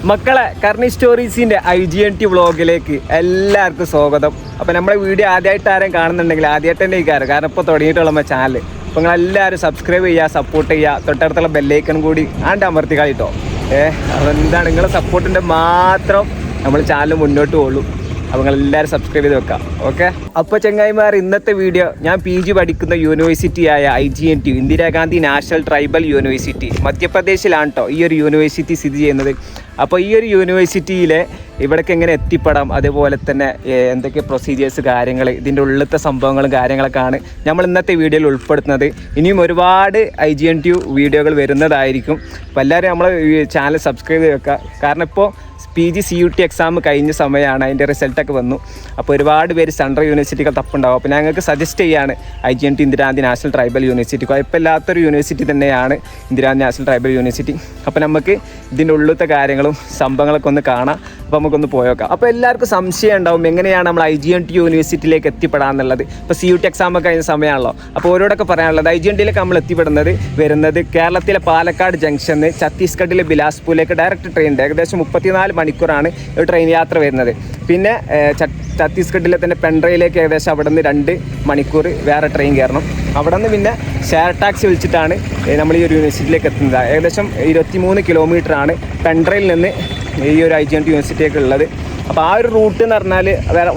മക്കളെ കർണി സ്റ്റോറീസിൻ്റെ IGNT വ്ളോഗിലേക്ക് എല്ലാവർക്കും സ്വാഗതം. അപ്പോൾ നമ്മുടെ വീഡിയോ ആദ്യമായിട്ട് ആരും കാണുന്നുണ്ടെങ്കിൽ ആദ്യമായിട്ട് തന്നെ കാരണം ഇപ്പോൾ തുടങ്ങിയിട്ടുള്ള നമ്മുടെ ചാനൽ. അപ്പോൾ നിങ്ങളെല്ലാവരും സബ്സ്ക്രൈബ് ചെയ്യുക, സപ്പോർട്ട് ചെയ്യുക, തൊട്ടടുത്തുള്ള ബെല്ലൈക്കൺ കൂടി അമർത്തി കളിട്ടോ. അപ്പോൾ എന്താണ് നിങ്ങളുടെ സപ്പോർട്ടിൻ്റെ മാത്രം നമ്മൾ ചാനൽ മുന്നോട്ട് പോകുള്ളൂ. അപ്പോൾ നിങ്ങളെല്ലാവരും സബ്സ്ക്രൈബ് ചെയ്ത് വെക്കാം. ഓക്കെ. അപ്പോൾ ചങ്ങായിമാർ, ഇന്നത്തെ വീഡിയോ ഞാൻ PG പഠിക്കുന്ന യൂണിവേഴ്സിറ്റിയായ IGNT Indira Gandhi national tribal university മധ്യപ്രദേശിലാണ് കേട്ടോ ഈ ഒരു യൂണിവേഴ്സിറ്റി സ്ഥിതി ചെയ്യുന്നത്. അപ്പോൾ ഈ ഒരു യൂണിവേഴ്സിറ്റിയിലെ ഇവിടേക്ക് എങ്ങനെ എത്തിപ്പെടാം, അതേപോലെ തന്നെ എന്തൊക്കെ പ്രൊസീജിയേഴ്സ് കാര്യങ്ങൾ, ഇതിൻ്റെ ഉള്ളിലത്തെ സംഭവങ്ങളും കാര്യങ്ങളൊക്കെയാണ് നമ്മൾ ഇന്നത്തെ വീഡിയോയിൽ ഉൾപ്പെടുത്തുന്നത്. ഇനിയും ഒരുപാട് IGNT വീഡിയോകൾ വരുന്നതായിരിക്കും. അപ്പോൾ എല്ലാവരും നമ്മൾ ചാനൽ സബ്സ്ക്രൈബ് ചെയ്ത് വെക്കുക. കാരണം ഇപ്പോൾ PG CUT എക്സാം കഴിഞ്ഞ സമയമാണ്, അതിൻ്റെ റിസൾട്ടൊക്കെ വന്നു. അപ്പോൾ ഒരുപാട് പേര് സെൻട്രൽ യൂണിവേഴ്സിറ്റികൾ തപ്പുണ്ടാവും. അപ്പോൾ ഞങ്ങൾക്ക് സജസ്റ്റ് ചെയ്യാണ് IGNT Indira Gandhi national tribal university. കുഴപ്പമില്ലാത്തൊരു യൂണിവേഴ്സിറ്റി തന്നെയാണ് ഇന്ദിരാഗാന്ധി നാഷണൽ ട്രൈബൽ യൂണിവേഴ്സിറ്റി. അപ്പോൾ നമുക്ക് ഇതിൻ്റെ ഉള്ളിലത്തെ കാര്യങ്ങളും സംഭവങ്ങളൊക്കെ ഒന്ന് കാണാം. അപ്പോൾ നമുക്കൊന്ന് പോയേക്കാം. അപ്പോൾ എല്ലാവർക്കും സംശയം ഉണ്ടാവും എങ്ങനെയാണ് നമ്മൾ IGNT യൂണിവേഴ്സിറ്റിയിലേക്ക് എത്തിപ്പെടാമെന്നുള്ളത്. ഇപ്പോൾ CUT എക്സാം ഒക്കെ കഴിഞ്ഞ സമയമാണല്ലോ. അപ്പോൾ ഓരോടൊക്കെ പറയാനുള്ളത്, IGNTയിലേക്ക് നമ്മൾ വരുന്നത് കേരളത്തിലെ പാലക്കാട് ജംഗ്ഷനിൽ ഛത്തീസ്ഗഡിലെ ബിലാസ്പൂരിലേക്ക് ഡയറക്റ്റ് ട്രെയിൻ ഉണ്ട്. ഏകദേശം 34 മണിക്കൂറാണ് ഒരു ട്രെയിൻ യാത്ര വരുന്നത്. പിന്നെ ഛത്തീസ്ഗഡിലെ തന്നെ പെൻഡ്രയിലേക്ക് ഏകദേശം അവിടെ നിന്ന് 2 മണിക്കൂർ വേറെ ട്രെയിൻ കയറണം. അവിടെ നിന്ന് പിന്നെ ഷെയർ ടാക്സി വിളിച്ചിട്ടാണ് നമ്മൾ ഈ ഒരു യൂണിവേഴ്സിറ്റിയിലേക്ക് എത്തുന്നത്. ഏകദേശം 23 കിലോമീറ്ററാണ് പെൻഡ്രയിൽ നിന്ന് ഈ ഒരു IGNT യൂണിവേഴ്സിറ്റിയൊക്കെ ഉള്ളത്. അപ്പോൾ ആ ഒരു റൂട്ട് എന്ന് പറഞ്ഞാൽ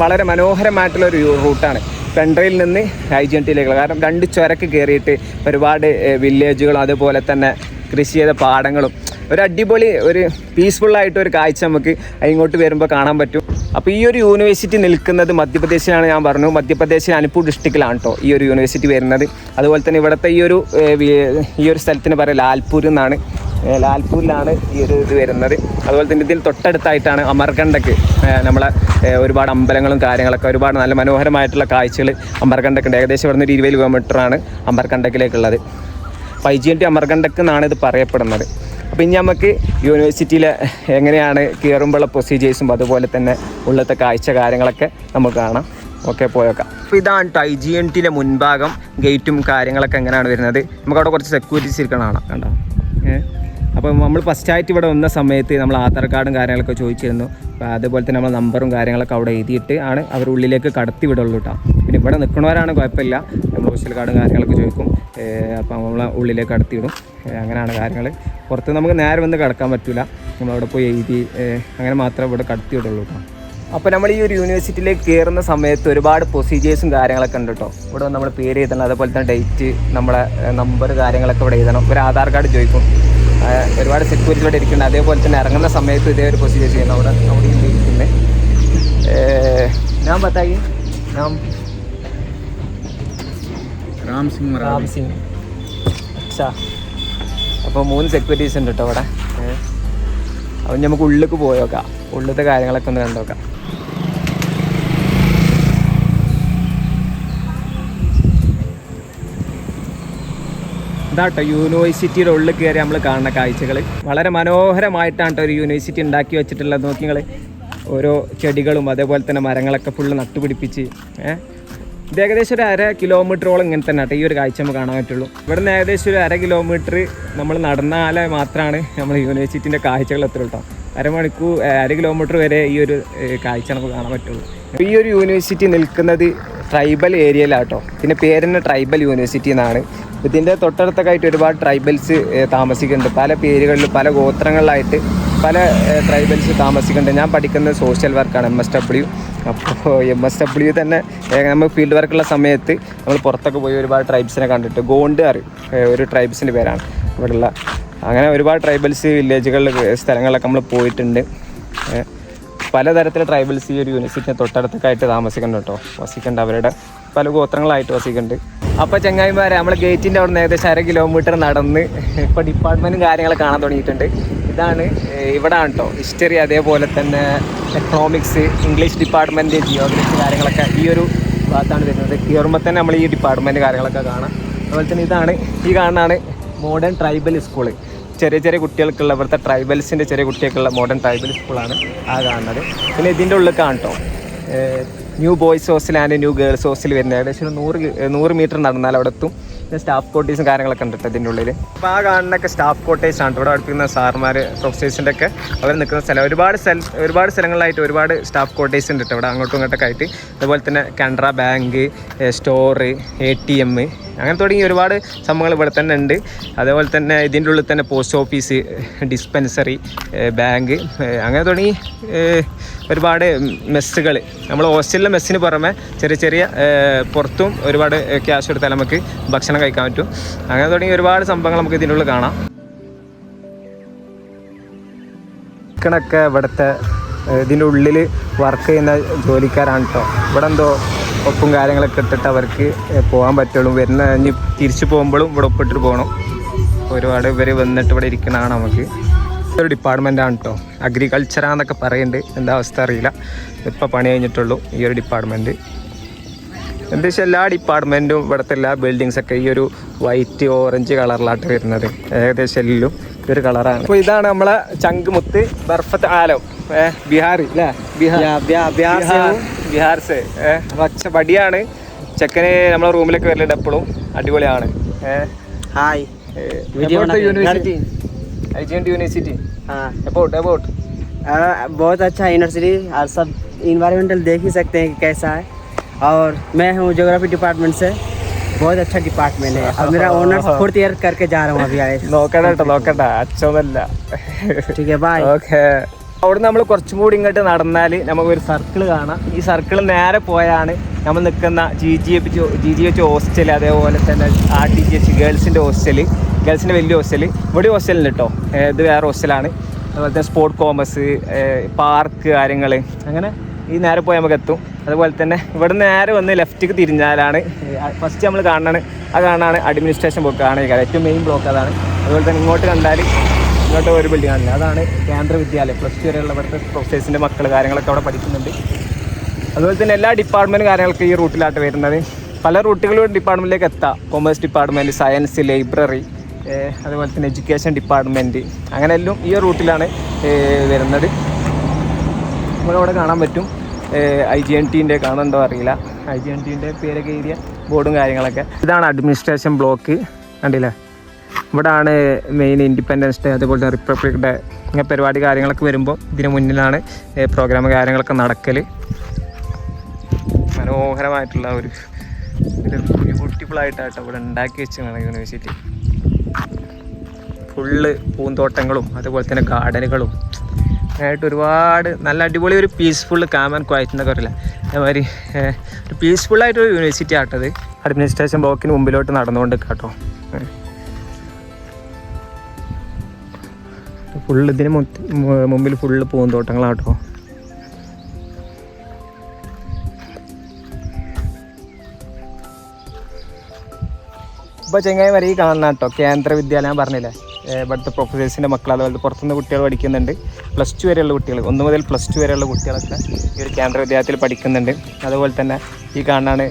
വളരെ മനോഹരമായിട്ടുള്ളൊരു റൂട്ടാണ് പെൻഡ്രയിൽ നിന്ന് IGNTയിലേക്കുള്ള. കാരണം 2 ചുരക്ക് കയറിയിട്ട് ഒരുപാട് വില്ലേജുകളും അതുപോലെ തന്നെ കൃഷി ചെയ്ത പാടങ്ങളും ഒരു അടിപൊളി ഒരു പീസ്ഫുള്ളായിട്ട് ഒരു കാഴ്ച നമുക്ക് ഇങ്ങോട്ട് വരുമ്പോൾ കാണാൻ പറ്റും. അപ്പോൾ ഈ ഒരു യൂണിവേഴ്സിറ്റി നിൽക്കുന്നത് മധ്യപ്രദേശിലാണ്. ഞാൻ പറഞ്ഞു, മധ്യപ്രദേശിൽ അനുപൂർ ഡിസ്ട്രിക്റ്റിലാണ് കേട്ടോ ഈ ഒരു യൂണിവേഴ്സിറ്റി വരുന്നത്. അതുപോലെ തന്നെ ഇവിടുത്തെ ഈ ഒരു സ്ഥലത്തിന് പറയുക ലാൽപൂർ എന്നാണ്. ലാൽപൂരിലാണ് ഈ ഒരു ഇത് വരുന്നത്. അതുപോലെ തന്നെ ഇതിൽ തൊട്ടടുത്തായിട്ടാണ് അമർകണ്ടക്ക്. നമ്മളെ ഒരുപാട് അമ്പലങ്ങളും കാര്യങ്ങളൊക്കെ, ഒരുപാട് നല്ല മനോഹരമായിട്ടുള്ള കാഴ്ചകൾ അമർകണ്ടക്ക് ഉണ്ട്. ഏകദേശം ഇവിടെ നിന്ന് 20 കിലോമീറ്ററാണ് അമർകണ്ടക്കിലേക്കുള്ളത്. അപ്പോൾ IGNT അമർകണ്ടക്ക് എന്നാണ് ഇത് പറയപ്പെടുന്നത്. അപ്പോൾ ഇനി നമുക്ക് യൂണിവേഴ്സിറ്റിയിൽ എങ്ങനെയാണ് കയറുമ്പോഴുള്ള പ്രൊസീജിയേഴ്സും അതുപോലെ തന്നെ ഉള്ളത്തെ കാഴ്ച കാര്യങ്ങളൊക്കെ നമുക്ക് കാണാം. ഓക്കെ, പോയേക്കാം. അപ്പോൾ ഇതാണ് IGNTയിലെ മുൻഭാഗം, ഗേറ്റും കാര്യങ്ങളൊക്കെ എങ്ങനെയാണ് വരുന്നത്. നമുക്കവിടെ കുറച്ച് സെക്യൂരിറ്റീസ് ഇരിക്കണം കണ്ടോ. അപ്പോൾ നമ്മൾ ഫസ്റ്റായിട്ട് ഇവിടെ വന്ന സമയത്ത് നമ്മൾ ആധാർ കാർഡും കാര്യങ്ങളൊക്കെ ചോദിച്ചിരുന്നു. അപ്പോൾ അതുപോലെ തന്നെ നമ്മൾ നമ്പറും കാര്യങ്ങളൊക്കെ അവിടെ എഴുതിയിട്ട് ആണ് അവർ ഉള്ളിലേക്ക് കടത്തി വിടുള്ളൂ കേട്ടോ. പിന്നെ ഇവിടെ നിൽക്കുന്നവരാണ് കുഴപ്പമില്ല, നമ്മൾ സോഷ്യൽ കാർഡും കാര്യങ്ങളൊക്കെ ചോദിക്കും. അപ്പോൾ നമ്മൾ ഉള്ളിലേക്ക് കടത്തി വിടും. അങ്ങനെയാണ് കാര്യങ്ങൾ. പുറത്ത് നമുക്ക് നേരെ വന്ന് കിടക്കാൻ പറ്റില്ല, നമ്മളവിടെ പോയി എഴുതി അങ്ങനെ മാത്രമേ ഇവിടെ കടത്തി വിടുള്ളൂ കേട്ടോ. അപ്പോൾ നമ്മൾ ഈ ഒരു യൂണിവേഴ്സിറ്റിയിലേക്ക് കയറുന്ന സമയത്ത് ഒരുപാട് പ്രൊസീജിയേഴ്സും കാര്യങ്ങളൊക്കെ ഉണ്ട് കേട്ടോ. ഇവിടെ നമ്മൾ പേര് എഴുതണം, അതുപോലെ തന്നെ ഡേറ്റ്, നമ്മളെ നമ്പർ കാര്യങ്ങളൊക്കെ ഇവിടെ എഴുതണം. ഒരു ആധാർ കാർഡ് ചോദിക്കും. ഒരുപാട് സെക്യൂരിറ്റി ഇവിടെ ഇരിക്കുന്നുണ്ട്. അതേപോലെ തന്നെ ഇറങ്ങുന്ന സമയത്ത് ഇതേ ഒരു പ്രൊസീജിയർ ചെയ്യുന്നു. അവിടെ ഇരിക്കുന്നത് ഞാൻ പത്തായി രാം സിംഗ്. അച്ഛാ, അപ്പോൾ 3 സെക്യൂരിറ്റീസ് ഉണ്ട് കേട്ടോ അവിടെ. അപ്പം നമുക്ക് ഉള്ളിലേക്ക് പോയി നോക്കാം, ഉള്ളിലത്തെ കാര്യങ്ങളൊക്കെ ഒന്ന് കണ്ടു നോക്കാം. ഇതാട്ടോ യൂണിവേഴ്സിറ്റിയുടെ ഉള്ളിൽ കയറി നമ്മൾ കാണുന്ന കാഴ്ചകൾ. വളരെ മനോഹരമായിട്ടാണ് കേട്ടോ ഒരു യൂണിവേഴ്സിറ്റി ഉണ്ടാക്കി വെച്ചിട്ടുള്ളത്. നോക്കി നിങ്ങൾ, ഓരോ ചെടികളും അതേപോലെ തന്നെ മരങ്ങളൊക്കെ ഫുള്ള് നട്ടുപിടിപ്പിച്ച്. ഇത് ഏകദേശം ഒരു 1/2 കിലോമീറ്ററോളം ഇങ്ങനെ തന്നെ കേട്ടോ ഈ ഒരു കാഴ്ച നമുക്ക് കാണാൻ പറ്റുള്ളൂ. ഇവിടെ നിന്ന് ഏകദേശം ഒരു 1/2 കിലോമീറ്റർ നമ്മൾ നടന്നാലേ മാത്രമാണ് നമ്മൾ യൂണിവേഴ്സിറ്റിൻ്റെ കാഴ്ചകൾ എത്തുള്ളൂ കേട്ടോ. 1/2 കിലോമീറ്റർ വരെ ഈ ഒരു കാഴ്ച നമുക്ക് കാണാൻ പറ്റുള്ളൂ. ഈ ഒരു യൂണിവേഴ്സിറ്റി നിൽക്കുന്നത് ട്രൈബൽ ഏരിയയിലാട്ടോ. പിന്നെ പേര് തന്നെ ട്രൈബൽ യൂണിവേഴ്സിറ്റി എന്നാണ്. ഇതിൻ്റെ തൊട്ടടുത്തൊക്കെ ആയിട്ട് ഒരുപാട് ട്രൈബൽസ് താമസിക്കുന്നുണ്ട്. പല പേരുകളിൽ പല ഗോത്രങ്ങളിലായിട്ട് പല ട്രൈബൽസ് താമസിക്കുന്നുണ്ട്. ഞാൻ പഠിക്കുന്നത് സോഷ്യൽ വർക്കാണ്, MSW. അപ്പോൾ MSW തന്നെ നമ്മൾ ഫീൽഡ് വർക്കുള്ള സമയത്ത് നമ്മൾ പുറത്തൊക്കെ പോയി ഒരുപാട് ട്രൈബ്സിനെ കണ്ടിട്ട്. ഗോണ്ടുകാർ ഒരു ട്രൈബ്സിൻ്റെ പേരാണ് ഇവിടെയുള്ള. അങ്ങനെ ഒരുപാട് ട്രൈബൽസ് വില്ലേജുകളിൽ സ്ഥലങ്ങളിലൊക്കെ നമ്മൾ പോയിട്ടുണ്ട്. പലതരത്തിലുള്ള ട്രൈബൽസ് ഈ ഒരു യൂണിവേഴ്സിറ്റിന് തൊട്ടടുത്തൊക്കെ ആയിട്ട് താമസിക്കുന്നുണ്ട് കേട്ടോ, വസിക്കുന്നുണ്ട്. അവരുടെ പല ഗോത്രങ്ങളായിട്ട് വസിക്കുന്നുണ്ട്. അപ്പോൾ ചങ്ങായിമാരെ, നമ്മൾ ഗേറ്റിൻ്റെ അവിടെ നിന്ന് ഏകദേശം 1/2 കിലോമീറ്റർ നടന്ന് ഇപ്പോൾ ഡിപ്പാർട്ട്മെൻറ്റും കാര്യങ്ങളൊക്കെ കാണാൻ തുടങ്ങിയിട്ടുണ്ട്. ഇതാണ് ഇവിടെയാണ് കേട്ടോ ഹിസ്റ്ററി, അതേപോലെ തന്നെ എക്കണോമിക്സ്, ഇംഗ്ലീഷ് ഡിപ്പാർട്ട്മെൻറ്റ്, ജിയോഗ്രഫി കാര്യങ്ങളൊക്കെ ഈ ഒരു ഭാഗത്താണ് വരുന്നത്. കയറുമ്പോൾ തന്നെ നമ്മൾ ഈ ഡിപ്പാർട്ട്മെൻറ്റ് കാര്യങ്ങളൊക്കെ കാണാം. അതുപോലെ തന്നെ ഇതാണ് ഈ കാണാനാണ് മോഡേൺ ട്രൈബൽ സ്കൂള്. ചെറിയ കുട്ടികൾക്കുള്ള, ഇവിടുത്തെ ട്രൈബൽസിൻ്റെ ചെറിയ കുട്ടികൾക്കുള്ള മോഡേൺ ട്രൈബൽ സ്കൂളാണ് ആ കാണുന്നത്. പിന്നെ ഇതിൻ്റെ ഉള്ളിൽ കാണട്ടോ new boys hostel and new girls hostel വരുന്നത്. ഏകദേശം 100 മീറ്റർ നടന്നാൽ അവിടെ എത്തും സ്റ്റാഫ് ക്വാർട്ടേഴ്സും കാര്യങ്ങളൊക്കെ ഉണ്ട് കേട്ടോ ഇതിൻ്റെ ഉള്ളിൽ. അപ്പോൾ ആ കാണുന്നൊക്കെ സ്റ്റാഫ് ക്വാർട്ടേഴ്സ് ആണ്. ഇവിടെ പഠിപ്പിക്കുന്ന സാർമാർ പ്രൊഫസേഴ്സിൻ്റെ ഒക്കെ അവർ നിൽക്കുന്ന സ്ഥലം. ഒരുപാട് സ്ഥലങ്ങളിലായിട്ട് ഒരുപാട് സ്റ്റാഫ് ക്വാർട്ടേഴ്സ് ഉണ്ട് കേട്ടോ ഇവിടെ അങ്ങോട്ടും ഇങ്ങോട്ടൊക്കെ ആയിട്ട്. അതുപോലെ തന്നെ കാനറ ബാങ്ക്, സ്റ്റോർ, ATM അങ്ങനെ തുടങ്ങി ഒരുപാട് സംഭവങ്ങൾ ഇവിടെ തന്നെ ഉണ്ട്. അതേപോലെ തന്നെ ഇതിൻ്റെ ഉള്ളിൽ തന്നെ പോസ്റ്റ് ഓഫീസ്, ഡിസ്പെൻസറി, ബാങ്ക് അങ്ങനെ തുടങ്ങി ഒരുപാട് മെസ്സുകൾ. നമ്മൾ ഹോസ്റ്റലിലെ മെസ്സിന് പുറമെ ചെറിയ പുറത്തും ഒരുപാട് ക്യാഷ് കൊടുത്താൽ നമുക്ക് ഭക്ഷണം കഴിക്കാൻ പറ്റും. അങ്ങനെ തുടങ്ങി ഒരുപാട് സംഭവങ്ങൾ നമുക്ക് ഇതിൻ്റെ ഉള്ളിൽ കാണാം. ചിക്കനൊക്കെ ഇവിടുത്തെ ഇതിൻ്റെ ഉള്ളിൽ വർക്ക് ചെയ്യുന്ന ജോലിക്കാരാണ് കേട്ടോ. ഇവിടെ എന്തോ ഒപ്പും കാര്യങ്ങളൊക്കെ ഇട്ടിട്ട് അവർക്ക് പോകാൻ പറ്റുള്ളൂ. വരുന്ന കഴിഞ്ഞ് തിരിച്ചു പോകുമ്പോഴും ഇവിടെ ഒപ്പിട്ടിട്ട് പോകണം. ഒരുപാട് ഇവർ വന്നിട്ട് ഇവിടെ ഇരിക്കണതാണ്. നമുക്ക് ഒരു ഡിപ്പാർട്ട്മെൻറ്റാണ് കേട്ടോ. അഗ്രികൾച്ചറാന്നൊക്കെ പറയുന്നുണ്ട്, എന്താ അവസ്ഥ അറിയില്ല. ഇപ്പോൾ പണി കഴിഞ്ഞിട്ടുള്ളൂ ഈ ഒരു ഡിപ്പാർട്ട്മെൻറ്റ്. എന്താ വെച്ചാൽ എല്ലാ ഡിപ്പാർട്ട്മെൻറ്റും ഇവിടുത്തെ എല്ലാ ബിൽഡിങ്സൊക്കെ ഈ ഒരു വൈറ്റ് ഓറഞ്ച് കളറിലായിട്ട് വരുന്നത്. ഏകദേശം എല്ലാം ഈ ഒരു കളറാണ്. അപ്പോൾ ഇതാണ് നമ്മളെ ചങ്കുമുത്ത് ബർഫത്ത് ആലം, ബിഹാർ അല്ലേ? ബിഹാർ സേ പച്ച ബടിയാണ്. ചെക്കന് നമ്മളെ റൂമിലൊക്കെ വരലുണ്ട് എപ്പോഴും. അടിപൊളിയാണ്. हाय यूनिवर्सिटी IGNT यूनिवर्सिटी अबाउट बहुत अच्छा यूनिवर्सिटी और सब इन्वायरमेंटल देख ही सकते हैं कि कैसा है. और मैं हूँ ज्योग्राफी डिपार्टमेंट से. बहुत अच्छा डिपार्टमेंट है. और मेरा ऑनर्स 4th ईयर करके जा रहा हूँ अभी. आए നോക്കണ്ട അച്ഛനല്ല. ठीक है बाय. ഓക്കെ. അവിടെ നമ്മൾ കുറച്ചും കൂടി ഇങ്ങോട്ട് നടന്നാൽ നമുക്കൊരു സർക്കിൾ കാണാം. ഈ സർക്കിൾ നേരെ പോയാണ് നമ്മൾ നിൽക്കുന്ന GGH ഹോസ്റ്റൽ, അതേപോലെ തന്നെ RTGH ഗേൾസിൻ്റെ ഹോസ്റ്റൽ, ഗേൾസിൻ്റെ വലിയ ഹോസ്റ്റൽ. ഇവിടെ ഹോസ്റ്റലുണ്ട് കേട്ടോ. ഇത് വേറെ ഹോസ്റ്റലാണ്. അതുപോലെ തന്നെ സ്പോർട്ട് കോമേഴ്സ്, പാർക്ക് കാര്യങ്ങൾ അങ്ങനെ ഈ നേരെ പോയി നമുക്ക് എത്തും. അതുപോലെ തന്നെ ഇവിടെ നേരെ വന്ന് ലെഫ്റ്റിക്ക് തിരിഞ്ഞാലാണ് ഫസ്റ്റ് നമ്മൾ കാണാനാണ് അഡ്മിനിസ്ട്രേഷൻ ബ്ലോക്കാണ്. ഏറ്റവും മെയിൻ ബ്ലോക്ക് അതാണ്. അതുപോലെ തന്നെ ഇങ്ങോട്ട് കണ്ടാൽ ഇങ്ങോട്ട് ഒരു ബിൽഡിംഗ് ആണല്ലേ, അതാണ് കേന്ദ്ര വിദ്യാലയം. +2 വരെയുള്ള ഇവിടുത്തെ പ്രൊഫസേഴ്സിൻ്റെ മക്കൾ കാര്യങ്ങളൊക്കെ അവിടെ പഠിക്കുന്നുണ്ട്. അതുപോലെ തന്നെ എല്ലാ ഡിപ്പാർട്ട്മെൻറ്റ് കാര്യങ്ങളൊക്കെ ഈ റൂട്ടിലായിട്ട് വരുന്നത്. പല റൂട്ടുകളിലും ഡിപ്പാർട്ട്മെൻറ്റിലേക്ക് എത്താം. കൊമേഴ്സ് ഡിപ്പാർട്ട്മെൻറ്റ്, സയൻസ്, ലൈബ്രറി, അതുപോലെ തന്നെ എഡ്യൂക്കേഷൻ ഡിപ്പാർട്ട്മെൻറ്റ്, അങ്ങനെ എല്ലാം ഈ റൂട്ടിലാണ് വരുന്നത്. നമ്മളിവിടെ കാണാൻ പറ്റും IGNTൻ്റെ കാണുന്നുണ്ടോ അറിയില്ല. IGNTൻ്റെ പേരൊക്കെ എഴുതിയ ബോർഡും കാര്യങ്ങളൊക്കെ. ഇതാണ് അഡ്മിനിസ്ട്രേഷൻ ബ്ലോക്ക്, കണ്ടില്ലേ? ഇവിടാണ് മെയിൻ ഇൻഡിപെൻഡൻസ് ഡേ, അതുപോലെ തന്നെ റിപ്പബ്ലിക് ഡേ, ഇങ്ങനെ പരിപാടി കാര്യങ്ങളൊക്കെ വരുമ്പോൾ ഇതിന് മുന്നിലാണ് പ്രോഗ്രാം കാര്യങ്ങളൊക്കെ നടക്കൽ. മനോഹരമായിട്ടുള്ള ഒരു ബ്യൂട്ടിഫുള്ളായിട്ടാട്ടോ ഇവിടെ ഉണ്ടാക്കി വെച്ചാണ് യൂണിവേഴ്സിറ്റി. ഫുള്ള് പൂന്തോട്ടങ്ങളും അതുപോലെ തന്നെ ഗാർഡനുകളും ആയിട്ട് ഒരുപാട് നല്ല അടിപൊളി ഒരു പീസ്ഫുൾ കാം ആൻഡ് ക്വയറ്റ് എന്നൊക്കെ പറയില്ല, അതേമാതിരി ഒരു പീസ്ഫുള്ളായിട്ടൊരു യൂണിവേഴ്സിറ്റി ആട്ടത്. അഡ്മിനിസ്ട്രേഷൻ ബ്ലോക്കിന് മുമ്പിലോട്ട് നടന്നുകൊണ്ട് കേട്ടോ. ഫുള്ള് ഇതിന് മുമ്പിൽ ഫുള്ള് പൂന്തോട്ടങ്ങളാട്ടോ. ഇപ്പോൾ ചെങ്ങായിമാരെ ഈ കാണുന്ന കേട്ടോ കേന്ദ്ര വിദ്യാലയം. ഞാൻ പറഞ്ഞില്ലേ ഇവിടുത്തെ പ്രൊഫസേഴ്സിൻ്റെ മക്കൾ, അതുപോലെ പുറത്തുനിന്ന് കുട്ടികൾ പഠിക്കുന്നുണ്ട്. +2 വരെയുള്ള കുട്ടികൾ, 1 മുതൽ +2 വരെയുള്ള കുട്ടികളൊക്കെ ഈ ഒരു കേന്ദ്ര വിദ്യാലയത്തിൽ പഠിക്കുന്നുണ്ട്. അതുപോലെ തന്നെ ഈ കാണാനാണ്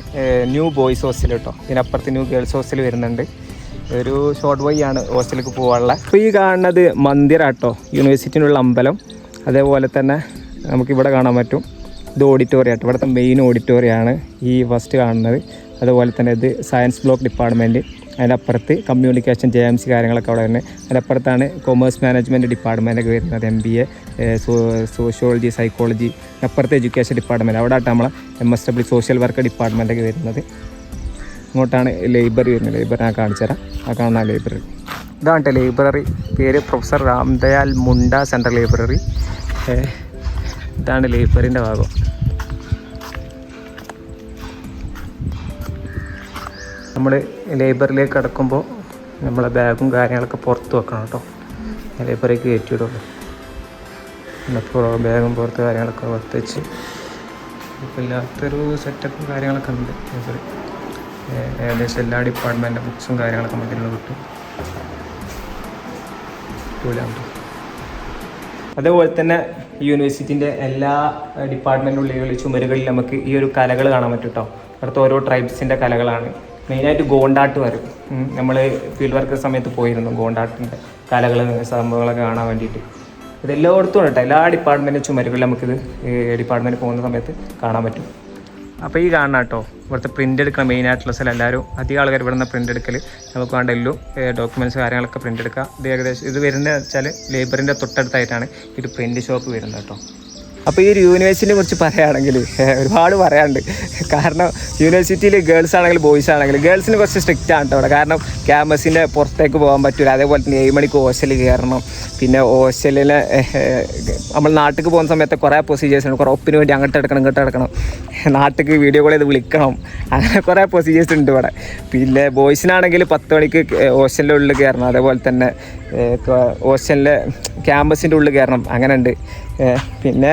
ന്യൂ ബോയ്സ് ഹോസ്റ്റൽ കേട്ടോ. ഇതിനപ്പുറത്ത് ന്യൂ ഗേൾസ് ഹോസ്റ്റൽ വരുന്നുണ്ട്. ഒരു ഷോർട്ട് വഴി ആണ് ഹോസ്റ്റലിലേക്ക് പോകാനുള്ള. അപ്പോൾ ഈ കാണുന്നത് മന്ദിരാട്ടോ, യൂണിവേഴ്സിറ്റിയിലുള്ള അമ്പലം. അതേപോലെ തന്നെ നമുക്കിവിടെ കാണാൻ പറ്റും ഇത് ഓഡിറ്റോറിയം ആട്ടോ. ഇവിടുത്തെ മെയിൻ ഓഡിറ്റോറിയമാണ് ഈ ഫസ്റ്റ് കാണുന്നത്. അതുപോലെ തന്നെ ഇത് സയൻസ് ബ്ലോക്ക് ഡിപ്പാർട്ട്മെൻറ്റ്, അതിനപ്പുറത്ത് കമ്മ്യൂണിക്കേഷൻ JMC കാര്യങ്ങളൊക്കെ അവിടെ തന്നെ. അതിനപ്പുറത്താണ് കൊമേഴ്സ് മാനേജ്മെൻറ്റ് ഡിപ്പാർട്ട്മെൻറ്റൊക്കെ വരുന്നത്, MBA, സോഷ്യോളജി, സൈക്കോളജി. അപ്പുറത്ത് എഡ്യൂക്കേഷൻ ഡിപ്പാർട്ട്മെൻറ്റ്, അവിടെ ആയിട്ട് നമ്മളെ MSW സോഷ്യൽ വർക്ക് ഡിപ്പാർട്ട്മെൻറ്റൊക്കെ വരുന്നത്. ഇങ്ങോട്ടാണ് ലൈബ്രറി വരുന്നത്. ലൈബ്രറി ഞാൻ കാണിച്ചു തരാം. ആ കാണുന്ന ലൈബ്രറി ഇതാണ് ലൈബ്രറി. പേര് പ്രൊഫസർ രാംദയാൽ മുണ്ട സെൻട്രൽ ലൈബ്രറി. ഇതാണ് ലൈബ്രറിൻ്റെ ഭാഗം. നമ്മൾ ലൈബ്രറിയിലേക്ക് കിടക്കുമ്പോൾ നമ്മളെ ബാഗും കാര്യങ്ങളൊക്കെ പുറത്ത് വെക്കണം കേട്ടോ. ലൈബ്രറിക്ക് കയറ്റിയിടുള്ളൂ. അപ്പോൾ ബാഗും പുറത്ത് കാര്യങ്ങളൊക്കെ പുറത്ത് വെച്ച് ഇല്ലാത്തൊരു സെറ്റപ്പും കാര്യങ്ങളൊക്കെ ഉണ്ട് ലൈബ്രറി. ഏകദേശം എല്ലാ ഡിപ്പാർട്ട്മെൻറ്റിൻ്റെ ബുക്സും കാര്യങ്ങളൊക്കെ മതിലുള്ള കിട്ടും. അതേപോലെ തന്നെ യൂണിവേഴ്സിറ്റിൻ്റെ എല്ലാ ഡിപ്പാർട്ട്മെൻറ്റിനുള്ളിൽ ചുമരുകളിൽ നമുക്ക് ഈ ഒരു കലകൾ കാണാൻ പറ്റും കേട്ടോ. അടുത്ത ഓരോ ട്രൈബ്സിൻ്റെ കലകളാണ്. മെയിനായിട്ട് ഗോണ്ടാട്ട് വരും. നമ്മൾ ഫീൽഡ് വർക്ക് സമയത്ത് പോയിരുന്നു ഗോണ്ടാട്ടിൻ്റെ കലകൾ സംഭവങ്ങളൊക്കെ കാണാൻ വേണ്ടിയിട്ട്. ഇതെല്ലായിടത്തും ഉണ്ട് കേട്ടോ. എല്ലാ ഡിപ്പാർട്ട്മെൻറ്റിൻ്റെ ചുമരുകളിൽ നമുക്കിത് ഡിപ്പാർട്ട്മെൻറ്റ് പോകുന്ന സമയത്ത് കാണാൻ പറ്റും. അപ്പോൾ ഈ കാണണം കേട്ടോ ഇവിടുത്തെ പ്രിൻ്റ് എടുക്കണം മെയിനായിട്ടുള്ള സ്ഥലം. എല്ലാവരും അധികം ആൾക്കാർ ഇവിടെ നിന്ന് പ്രിൻ്റ് എടുക്കൽ. നമുക്ക് വേണ്ട എല്ലാം ഡോക്യുമെൻറ്റ്സ് കാര്യങ്ങളൊക്കെ പ്രിൻ്റ് എടുക്കുക. ഇത് ഏകദേശം ഇത് വരുന്നത് വെച്ചാൽ ലേബറിൻ്റെ തൊട്ടടുത്തായിട്ടാണ് ഒരു പ്രിൻ്റ് ഷോപ്പ് വരുന്നത് കേട്ടോ. അപ്പോൾ ഈ ഒരു യൂണിവേഴ്സിറ്റിനെ കുറിച്ച് പറയുകയാണെങ്കിൽ ഒരുപാട് പറയാനുണ്ട്. കാരണം യൂണിവേഴ്സിറ്റിയിൽ ഗേൾസ് ആണെങ്കിലും ബോയ്സ് ആണെങ്കിലും ഗേൾസിന് കുറച്ച് സ്ട്രിക്റ്റ് ആണ് കേട്ടോ അവിടെ. കാരണം ക്യാമ്പസിൻ്റെ പുറത്തേക്ക് പോകാൻ പറ്റില്ല. അതേപോലെ തന്നെ 7 മണിക്ക് ഹോസ്റ്റലിൽ കയറണം. പിന്നെ ഹോസ്റ്റലിൽ നമ്മൾ നാട്ടിലേക്ക് പോകുന്ന സമയത്ത് കുറേ പ്രൊസീജിയേഴ്സ് ഉണ്ട്. കുറേ ഒപ്പിന് വേണ്ടി അങ്ങോട്ട് എടുക്കണം ഇങ്ങോട്ട് എടുക്കണം, നാട്ടിലേക്ക് വീഡിയോ കോൾ ചെയ്ത് വിളിക്കണം, അങ്ങനെ കുറേ പ്രൊസീജിയേഴ്സ് ഉണ്ട് ഇവിടെ. പിന്നെ ബോയ്സിനാണെങ്കിൽ 10 മണിക്ക് ഹോസ്റ്റലിൻ്റെ ഉള്ളിൽ കയറണം. അതേപോലെ തന്നെ ഹോസ്റ്റലിൻ്റെ ക്യാമ്പസിൻ്റെ ഉള്ളിൽ കയറണം, അങ്ങനെ ഉണ്ട്. പിന്നെ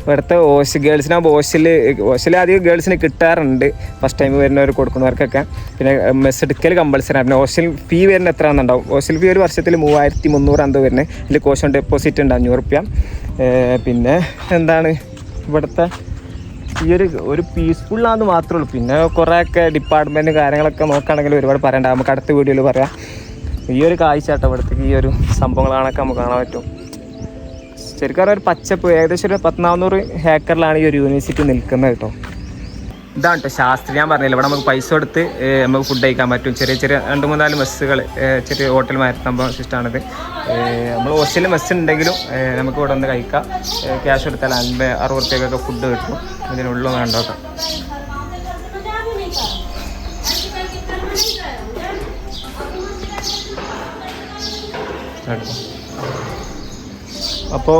ഇവിടുത്തെ ഗേൾസിനാകുമ്പോൾ ഹോസ്റ്റലിൽ അധികം ഗേൾസിന് കിട്ടാറുണ്ട് ഫസ്റ്റ് ടൈം വരുന്നവർ കൊടുക്കുന്നവർക്കൊക്കെ. പിന്നെ മെസ്സ് എടുക്കൽ കമ്പൾസറി ആണ്. പിന്നെ ഹോസ്റ്റൽ ഫീ വരുന്നത് എത്ര എന്നുണ്ടാവും. ഹോസ്റ്റൽ ഫീ ഒരു വർഷത്തിൽ 3300 എന്തോ വരുന്നത്. ഇതിൽ കോഷൻ ഡെപ്പോസിറ്റ് ഉണ്ട് 500 റുപ്യ. പിന്നെ എന്താണ് ഇവിടുത്തെ ഈ ഒരു പീസ്ഫുള്ളാന്ന് മാത്രമേ ഉള്ളൂ. പിന്നെ കുറേയൊക്കെ ഡിപ്പാർട്ട്മെൻറ്റ് കാര്യങ്ങളൊക്കെ നോക്കുകയാണെങ്കിൽ ഒരുപാട് പറയണ്ട, നമുക്ക് അടുത്ത വീഡിയോയിൽ പറയാം. ഈ ഒരു കാഴ്ച ഇവിടത്തേക്ക് ഈ ഒരു സംഭവങ്ങളാണൊക്കെ നമുക്ക് കാണാൻ പറ്റും. ശരിക്കും ഒരു പച്ചപ്പ് ഏകദേശം ഒരു 1400 ഏക്കറിലാണ് ഈ ഒരു യൂണിവേഴ്സിറ്റി നിൽക്കുന്നത് കേട്ടോ. ഇതാണ് കേട്ടോ ശാസ്ത്രി. ഞാൻ പറഞ്ഞില്ല ഇവിടെ നമുക്ക് പൈസ കൊടുത്ത് നമുക്ക് ഫുഡ് കഴിക്കാൻ പറ്റും. ചെറിയ 2-3-4 മെസ്സുകൾ, ചെറിയ ഹോട്ടൽ മാറ്റി സംഭവം സിസ്റ്റമാണിത്. നമ്മൾ ഹോസ്റ്റലിൽ മെസ്സ് ഉണ്ടെങ്കിലും നമുക്ക് ഇവിടെ ഒന്ന് കഴിക്കാം. ക്യാഷ് കൊടുത്താൽ 50-60 റുപ്യക്കൊക്കെ ഫുഡ് കിട്ടും. ഇതിനുള്ളിൽ വേണ്ടോട്ടോ. അപ്പോൾ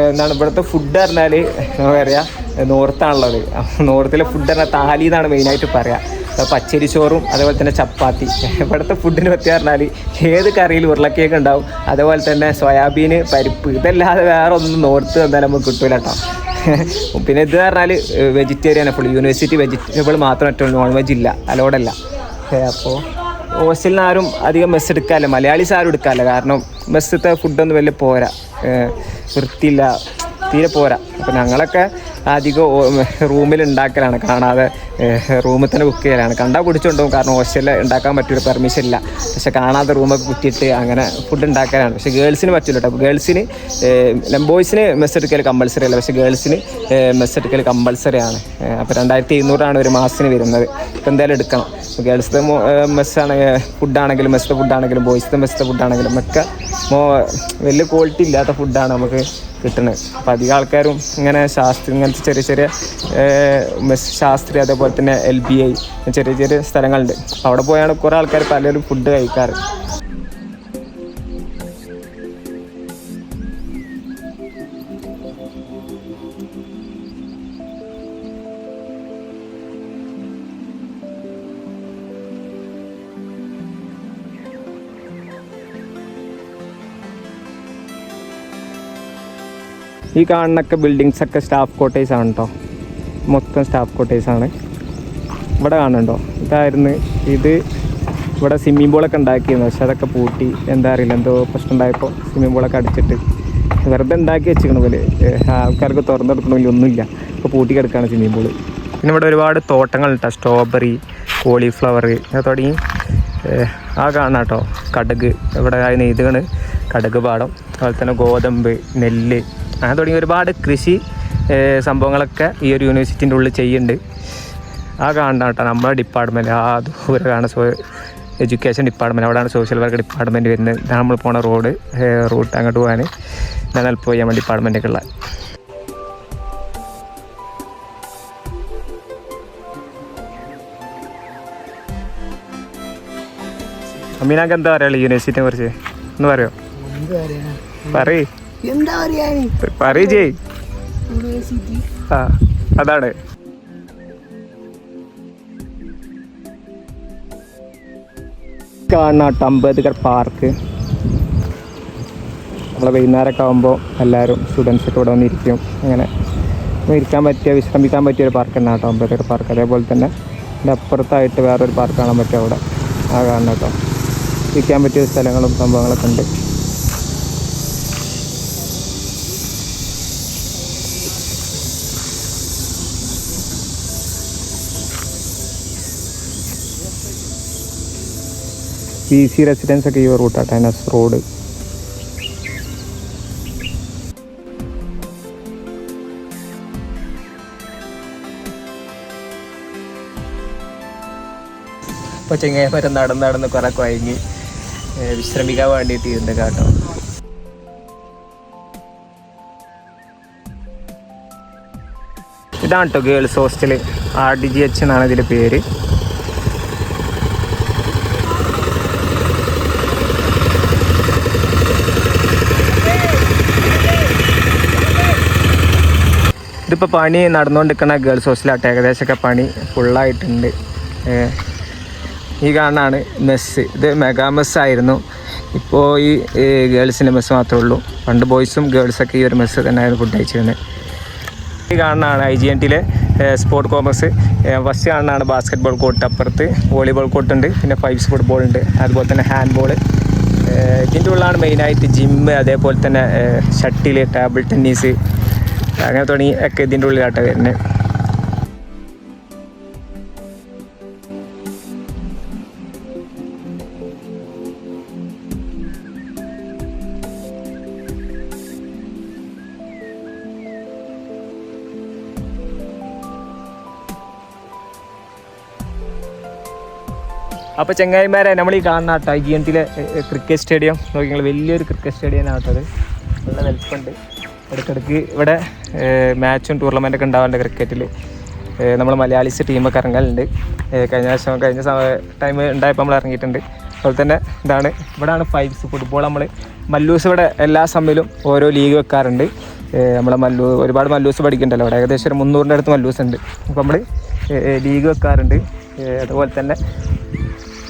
എന്താണ് ഇവിടുത്തെ ഫുഡ് പറഞ്ഞാൽ എന്താ പറയുക, നോർത്താണുള്ളത്. നോർത്തിലെ ഫുഡ് പറഞ്ഞാൽ താലി എന്നാണ് മെയിനായിട്ട് പറയുക. പച്ചരി ചോറും അതേപോലെ തന്നെ ചപ്പാത്തി. ഇവിടുത്തെ ഫുഡിന് പറ്റി പറഞ്ഞാൽ ഏത് കറിയിൽ ഉരുളക്കിഴങ്ങ് ഉണ്ടാവും, അതേപോലെ തന്നെ സോയാബീന്, പരിപ്പ്, ഇതല്ലാതെ വേറെ ഒന്നും നോർത്ത് എന്തായാലും നമുക്ക് കിട്ടൂല കേട്ടോ. പിന്നെ ഇത് പറഞ്ഞാൽ വെജിറ്റേറിയൻ ഫുൾ. യൂണിവേഴ്സിറ്റി വെജിറ്റബിൾ മാത്രം ഏറ്റവും നോൺ വെജ് ഇല്ല, അലോഡല്ല. അപ്പോൾ ഹോസ്റ്റലിന് ആരും അധികം മെസ്സ് എടുക്കാറില്ല, മലയാളീസ് ആരും എടുക്കാറില്ല. കാരണം മെസ്സിലത്തെ ഫുഡൊന്നും വലിയ പോരാ, വൃത്തിയില്ല, തീരെ പോരാ. അപ്പോൾ ഞങ്ങളൊക്കെ അധികം റൂമിൽ ഉണ്ടാക്കലാണ്, കാണാതെ റൂമിൽ തന്നെ കുക്ക് ചെയ്യലാണ്. കണ്ടാൽ പിടിച്ചുകൊണ്ടുപോകും, കാരണം ഹോസ്റ്റലിൽ ഉണ്ടാക്കാൻ പറ്റില്ല, പെർമിഷൻ ഇല്ല. പക്ഷെ കാണാതെ റൂമൊക്കെ കുറ്റിയിട്ട് അങ്ങനെ ഫുഡ് ഉണ്ടാക്കലാണ്. പക്ഷേ ഗേൾസിന് പറ്റില്ല കേട്ടോ. ഗേൾസിന് ബോയ്സിന് മെസ്സ് എടുക്കൽ കമ്പൾസറി അല്ല, പക്ഷേ ഗേൾസിന് മെസ്സ് എടുക്കൽ കമ്പൾസറി ആണ്. അപ്പോൾ 2700 ഒരു മാസത്തിന് വരുന്നത്. അപ്പോൾ എന്തായാലും എടുക്കണം. ഗേൾസിൻ്റെ ഫുഡാണെങ്കിലും മെസ്സിലെ ഫുഡാണെങ്കിലും ബോയ്സിൻ്റെ മെസ്സിലെ ഫുഡാണെങ്കിലും ഒക്കെ വലിയ ക്വാളിറ്റി ഇല്ലാത്ത ഫുഡാണ് നമുക്ക് കിട്ടുന്നത്. അപ്പോൾ അധികം ആൾക്കാരും ഇങ്ങനെ ഇങ്ങനത്തെ ചെറിയ മെസ് ശാസ്ത്രി, അതേപോലെ തന്നെ LBI, ചെറിയ സ്ഥലങ്ങളുണ്ട്. അവിടെ പോയാണ് കുറേ ആൾക്കാർ പലരും ഫുഡ് കഴിക്കാറ്. ഈ കാണുന്നൊക്കെ ബിൽഡിങ്സൊക്കെ സ്റ്റാഫ് ക്വാർട്ടേഴ്സ് ആണ് കേട്ടോ. മൊത്തം സ്റ്റാഫ് ക്വാർട്ടേഴ്സാണ്. ഇവിടെ കാണുന്നുണ്ടോ, ഇതായിരുന്നു ഇത്. ഇവിടെ സ്വിമ്മിംഗ് പൂളൊക്കെ ഉണ്ടാക്കിയിരുന്നു, പക്ഷെ അതൊക്കെ പൂട്ടി. എന്താ അറിയില്ല, എന്തോ പ്രശ്നം ഉണ്ടായപ്പോൾ സ്വിമ്മിംഗ് പൂളൊക്കെ അടിച്ചിട്ട് വെറുതെ ഉണ്ടാക്കി വെച്ചിരിക്കണ പോലെ. ആൾക്കാർക്ക് തുറന്നെടുക്കണമെങ്കിൽ ഒന്നുമില്ല, ഇപ്പോൾ പൂട്ടി കിടക്കുകയാണ് സ്വിമ്മിംഗ് പൂള്. പിന്നെ ഇവിടെ ഒരുപാട് തോട്ടങ്ങളുണ്ട്, സ്ട്രോബെറി, കോളിഫ്ലവർ തുടങ്ങി. ആ കാണാം കേട്ടോ കടുക്, ഇവിടെ നെയ്താണ് കടുക് പാടം. അതുപോലെ തന്നെ ഗോതമ്പ്, നെല്ല്, അങ്ങനെ തുടങ്ങി ഒരുപാട് കൃഷി സംഭവങ്ങളൊക്കെ ഈ ഒരു യൂണിവേഴ്സിറ്റിൻ്റെ ഉള്ളിൽ ചെയ്യുന്നുണ്ട്. ആ കാണണം കേട്ടോ നമ്മളെ ഡിപ്പാർട്ട്മെൻറ്റ്. ആ ദൂരെ കാണുന്ന എഡ്യൂക്കേഷൻ ഡിപ്പാർട്ട്മെൻറ്റ്, അവിടെയാണ് സോഷ്യൽ വർക്ക് ഡിപ്പാർട്ട്മെൻറ്റ് വരുന്നത്. ഇതാണ് നമ്മൾ പോണ റൂട്ട് അങ്ങോട്ട് പോകാൻ ഞാൻ ഹെൽപ്പ് ചെയ്യാൻ വേണ്ടി ഡിപ്പാർട്ട്മെൻറ്റൊക്കെയുള്ള. അമ്മീനാക്ക് എന്താ പറയുക യൂണിവേഴ്സിറ്റിയെ കുറിച്ച് ഒന്ന് പറയോ? പറയ്, പറയ്. ആ അതാണ് കാണുന്ന അംബേദ്കർ പാർക്ക്. നമ്മളെ വൈകുന്നേരമൊക്കെ ആകുമ്പോൾ എല്ലാവരും സ്റ്റുഡൻസൊക്കെ ഇവിടെ വന്നിരിക്കും. അങ്ങനെ ഇരിക്കാൻ പറ്റിയ, വിശ്രമിക്കാൻ പറ്റിയൊരു പാർക്ക് തന്നെ കേട്ടോ അംബേദ്കർ പാർക്ക്. അതേപോലെ തന്നെ അതിൻ്റെ അപ്പുറത്തായിട്ട് വേറൊരു പാർക്ക് കാണാൻ പറ്റും അവിടെ. ആ കാണണം കേട്ടോ. ഇരിക്കാൻ പറ്റിയ സ്ഥലങ്ങളും സംഭവങ്ങളൊക്കെ ഉണ്ട്. PC റെസിഡൻസ് ഒക്കെ ഈ റൂട്ടാട്ടോ, NS റോഡ്. അപ്പോൾ ചെങ്ങായിമാരെ നടന്ന് കുറേ കുഴങ്ങി വിശ്രമിക്കാൻ വേണ്ടിയിട്ട് ഇരുന്ന് കേട്ടോ. ഇതാണ് കേട്ടോ ഗേൾസ് ഹോസ്റ്റൽ, RDGH എന്നാണ് ഇതിൻ്റെ പേര്. ഇതിപ്പോൾ പണി നടന്നുകൊണ്ടിരിക്കുന്ന ഗേൾസ് ഹോസ്റ്റലായിട്ട് ഏകദേശമൊക്കെ പണി ഫുള്ളായിട്ടുണ്ട്. ഈ കാണാനാണ് മെസ്സ്. ഇത് മെഗാ മെസ്സായിരുന്നു. ഇപ്പോൾ ഈ ഗേൾസിൻ്റെ മെസ്സ് മാത്രമേ ഉള്ളൂ. പണ്ട് ബോയ്സും ഗേൾസൊക്കെ ഈ ഒരു മെസ്സ് തന്നെയായിരുന്നു ഫുഡ് കഴിച്ചിരുന്നത്. ഈ കാണാനാണ് IGNTയിലെ സ്പോർട്ട് കോംപ്ലക്സ്. ഫസ്റ്റ് കാണാനാണ് ബാസ്കറ്റ് ബോൾ കോർട്ട്, അപ്പുറത്ത് വോളിബോൾ കോർട്ടുണ്ട്, പിന്നെ 5 ഫുട്ബോൾ ഉണ്ട്, അതുപോലെ തന്നെ ഹാൻഡ് ബോൾ. ഇതിൻ്റെ ഉള്ളതാണ് മെയിനായിട്ട് ജിമ്മ്, അതേപോലെ തന്നെ ഷട്ടിൽ, ടേബിൾ ടെന്നീസ് അങ്ങനെ തുടങ്ങി ഒക്കെ ഇതിൻ്റെ ഉള്ളിലാട്ടോ വരുന്നത്. അപ്പോൾ ചങ്ങായിമാരെ നമ്മൾ ഈ കാണുന്ന കേട്ടോ IGNTയിലെ ക്രിക്കറ്റ് സ്റ്റേഡിയം നോക്കി, നിങ്ങൾ വലിയൊരു ക്രിക്കറ്റ് സ്റ്റേഡിയമാണത്. നല്ല വെൽപ്പുണ്ട്. ഇടയ്ക്കിടയ്ക്ക് ഇവിടെ മാച്ചും ടൂർണമെൻറ്റൊക്കെ ഉണ്ടാവാറുണ്ട് ക്രിക്കറ്റിൽ. നമ്മൾ മലയാളീസ് ടീമൊക്കെ ഇറങ്ങലുണ്ട്. കഴിഞ്ഞ ടൈം ഉണ്ടായപ്പോൾ നമ്മൾ ഇറങ്ങിയിട്ടുണ്ട്. അതുപോലെ തന്നെ ഇവിടെയാണ് 5 ഫുട്ബോൾ. നമ്മൾ മല്ലൂസ് ഇവിടെ എല്ലാ സമ്മിലും ഓരോ ലീഗ് വെക്കാറുണ്ട്. നമ്മളെ ഒരുപാട് മല്ലൂസ് പഠിക്കുന്നുണ്ടല്ലോ അവിടെ, ഏകദേശം ഒരു 300-ൻ്റെ അടുത്ത് മല്ലൂസ് ഉണ്ട്. അപ്പോൾ നമ്മൾ ലീഗ് വെക്കാറുണ്ട്. അതുപോലെ തന്നെ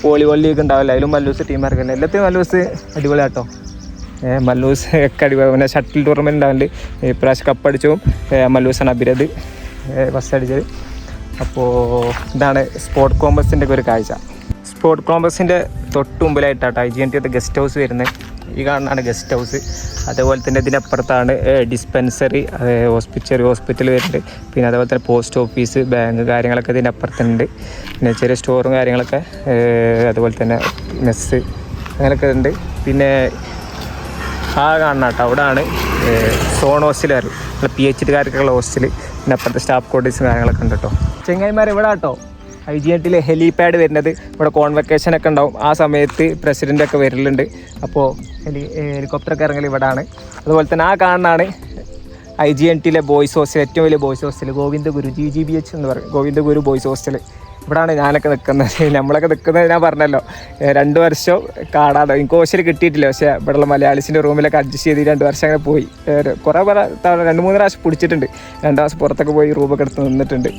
വോളിബോൾ ലീഗ് ഉണ്ടാവില്ല, അതിലും മല്ലൂസ് ടീം ഇറങ്ങുന്നത്. എല്ലാത്തിനും മല്ലൂസ് അടിപൊളിയാട്ടോ. മല്ലൂസ് ഒക്കെ അടിപൊളി. പിന്നെ ഷട്ടിൽ ടൂർണമെൻറ്റ് ഉണ്ടാവില്ല. ഇപ്രാവശ്യം കപ്പടിച്ചു മല്ലൂസാണ് അഭിരത് ഫസ്റ്റ് അടിച്ചത്. അപ്പോൾ ഇതാണ് സ്പോർട്ട് കോംപ്ലക്സിൻ്റെ ഒരു കാഴ്ച. സ്പോർട്ട് കോംപ്ലക്സിൻ്റെ തൊട്ട് മുമ്പിലായിട്ടാട്ടോ IGNT ഗസ്റ്റ് ഹൗസ് വരുന്നത്. ഈ കാണുന്നതാണ് ഗസ്റ്റ് ഹൗസ്. അതേപോലെ തന്നെ ഇതിനപ്പുറത്താണ് ഡിസ്പെൻസറി, ഹോസ്പിറ്റൽ വരുന്നുണ്ട്. പിന്നെ അതേപോലെ തന്നെ പോസ്റ്റ് ഓഫീസ്, ബാങ്ക് കാര്യങ്ങളൊക്കെ ഇതിൻ്റെ അപ്പുറത്തുണ്ട്. പിന്നെ ചെറിയ സ്റ്റോറും കാര്യങ്ങളൊക്കെ, അതുപോലെ തന്നെ മെസ്സ് അങ്ങനെയൊക്കെ ഉണ്ട്. പിന്നെ കാണുന്ന കേട്ടോ അവിടെയാണ് സോൺ ഹോസ്റ്റൽ വരും, നമ്മൾ PhDക്കാർക്കുള്ള ഹോസ്റ്റൽ. പിന്നെ അപ്പുറത്തെ സ്റ്റാഫ് ക്വാർട്ടേഴ്സും കാര്യങ്ങളൊക്കെ ഉണ്ട് കേട്ടോ. ചെങ്ങായിമാർ ഇവിടെ കേട്ടോ IGNTയിലെ ഹെലിപാഡ് വരുന്നത്. ഇവിടെ കോൺവെക്കേഷനൊക്കെ ഉണ്ടാവും. ആ സമയത്ത് പ്രസിഡൻ്റൊക്കെ വരലുണ്ട്. അപ്പോൾ ഹെലികോപ്റ്ററൊക്കെ ഇറങ്ങൽ ഇവിടെയാണ്. അതുപോലെ തന്നെ കാണുന്നതാണ് IGNTയിലെ ബോയ്സ് ഹോസ്റ്റൽ, ഏറ്റവും വലിയ ബോയ്സ് ഹോസ്റ്റൽ, ഗോവിന്ദഗുരു GGBH എന്ന് പറയും, ഗോവിന്ദഗുരു ബോയ്സ് ഹോസ്റ്റൽ. ഇവിടെയാണ് ഞാനൊക്കെ നിൽക്കുന്നത്. നമ്മളൊക്കെ നിൽക്കുന്നത് ഞാൻ പറഞ്ഞല്ലോ 2 വർഷം കാണാതെ എനിക്ക് ഹോസ്റ്റൽ കിട്ടിയിട്ടില്ല. പക്ഷേ ഇവിടെയുള്ള മലയാളീസിൻ്റെ റൂമിലൊക്കെ അഡ്ജസ്റ്റ് ചെയ്ത് 2 വർഷം അങ്ങനെ പോയി. കുറേ 2-3 പ്രാവശ്യം പിടിച്ചിട്ടുണ്ട്. 2 പ്രാവശ്യം പുറത്തൊക്കെ പോയി റൂമൊക്കെ എടുത്ത് നിന്നിട്ടുണ്ട്.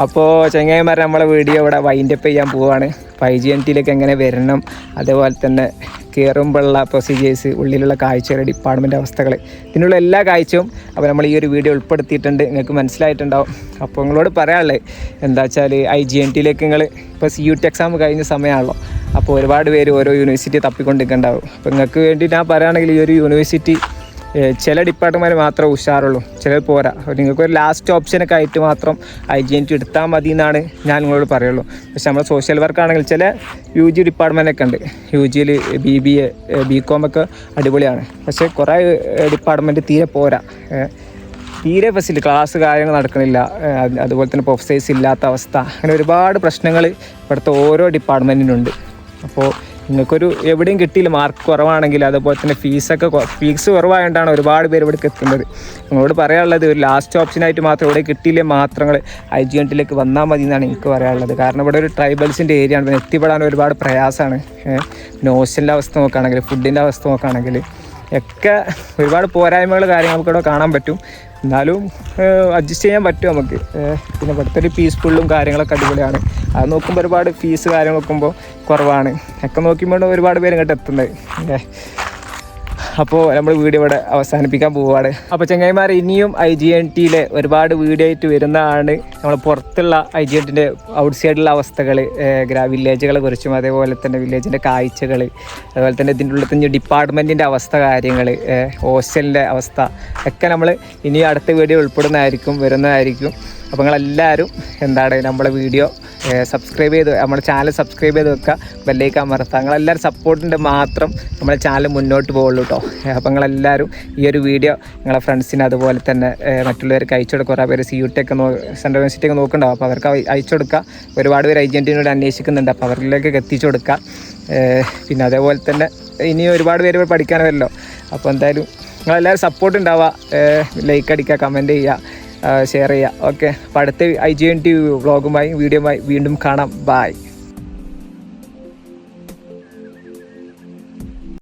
അപ്പോൾ ചങ്ങായിമാരെ നമ്മളെ വീഡിയോ ഇവിടെ വൈൻഡപ്പ് ചെയ്യാൻ പോവുകയാണ്. അപ്പോൾ IGNTയിലേക്ക് എങ്ങനെ വരണം, അതേപോലെ തന്നെ കയറുമ്പോഴുള്ള പ്രൊസീജിയേഴ്സ്, ഉള്ളിലുള്ള കാഴ്ചകൾ, ഡിപ്പാർട്ട്മെൻറ്റ് അവസ്ഥകൾ, ഇതിനുള്ള എല്ലാ കാഴ്ചയും അപ്പോൾ നമ്മൾ ഈ ഒരു വീഡിയോ ഉൾപ്പെടുത്തിയിട്ടുണ്ട്. നിങ്ങൾക്ക് മനസ്സിലായിട്ടുണ്ടാവും. അപ്പോൾ നിങ്ങളോട് പറയാനുള്ളത് എന്താ വെച്ചാൽ IGNTയിലേക്ക് നിങ്ങൾ ഇപ്പോൾ CUT എക്സാം കഴിഞ്ഞ സമയമാണല്ലോ. അപ്പോൾ ഒരുപാട് പേര് ഓരോ യൂണിവേഴ്സിറ്റി തപ്പിക്കൊണ്ടിരിക്കുന്നുണ്ടാവും. അപ്പോൾ നിങ്ങൾക്ക് വേണ്ടി ഞാൻ പറയുകയാണെങ്കിൽ ഈ ഒരു യൂണിവേഴ്സിറ്റി ചില ഡിപ്പാർട്ട്മെൻറ്റ് മാത്രമേ ഉഷാറുള്ളൂ, ചിലർ പോരാ. നിങ്ങൾക്കൊരു ലാസ്റ്റ് ഓപ്ഷനൊക്കെ ആയിട്ട് മാത്രം IGNT എടുത്താൽ മതി എന്നാണ് ഞാൻ നിങ്ങളോട് പറയുള്ളൂ. പക്ഷെ നമ്മൾ സോഷ്യൽ വർക്കാണെങ്കിൽ ചില UG ഡിപ്പാർട്ട്മെൻറ്റൊക്കെ ഉണ്ട്. UGയിൽ BBA BCom ഒക്കെ അടിപൊളിയാണ്. പക്ഷേ കുറേ ഡിപ്പാർട്ട്മെൻറ്റ് തീരെ പോരാ. തീരെ ഫെസിലിറ്റി, ക്ലാസ് കാര്യങ്ങൾ നടക്കണില്ല, അതുപോലെ തന്നെ പ്രൊഫസേഴ്സ് ഇല്ലാത്ത അവസ്ഥ, അങ്ങനെ ഒരുപാട് പ്രശ്നങ്ങൾ ഇവിടുത്തെ ഓരോ ഡിപ്പാർട്ട്മെൻറ്റിനുണ്ട്. അപ്പോൾ നിങ്ങൾക്കൊരു എവിടെയും കിട്ടിയില്ല, മാർക്ക് കുറവാണെങ്കിൽ, അതുപോലെ തന്നെ ഫീസ് കുറവായതുകൊണ്ടാണ് ഒരുപാട് പേര് ഇവിടേക്ക് എത്തുന്നത്. നിങ്ങളോട് പറയാനുള്ളത് ഒരു ലാസ്റ്റ് ഓപ്ഷനായിട്ട് മാത്രം ഇവിടെ കിട്ടിയില്ലേ മാത്രങ്ങൾ IGNTയിലേക്ക് വന്നാൽ മതി എന്നാണ് എനിക്ക് പറയാനുള്ളത്. കാരണം ഇവിടെ ഒരു ട്രൈബൽസിൻ്റെ ഏരിയ ആണ്, പിന്നെ എത്തിപ്പെടാൻ ഒരുപാട് പ്രയാസമാണ്. പിന്നെ ഹോസ്റ്റലിൻ്റെ അവസ്ഥ നോക്കുകയാണെങ്കിൽ, ഫുഡിൻ്റെ അവസ്ഥ നോക്കുകയാണെങ്കിൽ ഒക്കെ ഒരുപാട് പോരായ്മകൾ കാര്യങ്ങൾക്ക് ഇവിടെ കാണാൻ പറ്റും. എന്നാലും അഡ്ജസ്റ്റ് ചെയ്യാൻ പറ്റും നമുക്ക്. പിന്നെ ഇവിടുത്തെ ഒരു പീസ്ഫുള്ളും കാര്യങ്ങളൊക്കെ അടിപൊളിയാണ്. അത് നോക്കുമ്പോൾ ഒരുപാട് ഫീസ് കാര്യങ്ങൾ നോക്കുമ്പോൾ കുറവാണ്. ഒക്കെ നോക്കുമ്പോൾ ഒരുപാട് പേര് ഇങ്ങോട്ട് എത്തുന്നത്. അപ്പോൾ നമ്മൾ വീഡിയോ ഇവിടെ അവസാനിപ്പിക്കാൻ പോവുകയാണ്. അപ്പോൾ ചങ്ങായിമാർ ഇനിയും IGNTയിലെ ഒരുപാട് വീഡിയോ ആയിട്ട് വരുന്നതാണ്. നമ്മൾ പുറത്തുള്ള IGNTൻ്റെ ഔട്ട് സൈഡിലുള്ള അവസ്ഥകൾ, വില്ലേജുകളെ കുറിച്ചും, അതേപോലെ തന്നെ വില്ലേജിൻ്റെ കാഴ്ചകൾ, അതുപോലെ തന്നെ ഇതിൻ്റെ ഉള്ളിൽ തന്നെ ഡിപ്പാർട്ട്മെൻറ്റിൻ്റെ അവസ്ഥ കാര്യങ്ങൾ, ഹോസ്റ്റലിൻ്റെ അവസ്ഥ ഒക്കെ നമ്മൾ ഇനി അടുത്ത വീഡിയോ വരുന്നതായിരിക്കും. അപ്പോൾ നിങ്ങളെല്ലാവരും നമ്മളെ വീഡിയോ സബ്സ്ക്രൈബ് ചെയ്ത് നമ്മുടെ ചാനൽ സബ്സ്ക്രൈബ് ചെയ്ത് വെക്കുക, ബെല്ലൈക്കൻ അമർത്തുക. നിങ്ങളെല്ലാവരും സപ്പോർട്ടിൻ്റെ മാത്രം നമ്മുടെ ചാനൽ മുന്നോട്ട് പോകുള്ളൂ കേട്ടോ. അപ്പോൾ നിങ്ങളെല്ലാവരും ഈ ഒരു വീഡിയോ നിങ്ങളെ ഫ്രണ്ട്സിന് അതുപോലെ തന്നെ മറ്റുള്ളവർക്ക് അയച്ചു കൊടുക്കുക. കുറേ പേര് CUT ഒക്കെ സെൻട്രൽ യൂണിവേഴ്സിറ്റി ഒക്കെ നോക്കുന്നുണ്ടാവും, അപ്പോൾ അവർക്ക് അയച്ചു കൊടുക്കുക. ഒരുപാട് പേര് അർജൻറ്റീനയോട് അന്വേഷിക്കുന്നുണ്ട്, അപ്പോൾ അവരിലേക്ക് എത്തിച്ചു കൊടുക്കുക. പിന്നെ അതേപോലെ തന്നെ ഇനി ഒരുപാട് പേര് പഠിക്കാനല്ലോ. അപ്പോൾ എന്തായാലും നിങ്ങളെല്ലാവരും സപ്പോർട്ട് ഉണ്ടാവുക, ലൈക്ക് അടിക്കുക, കമൻറ്റ് ചെയ്യുക, ഷെയർ ചെയ്യുക. ഓക്കെ, അപ്പോൾ അടുത്ത IGNTV വ്ളോഗുമായി വീഡിയോയുമായി വീണ്ടും കാണാം. ബായ്.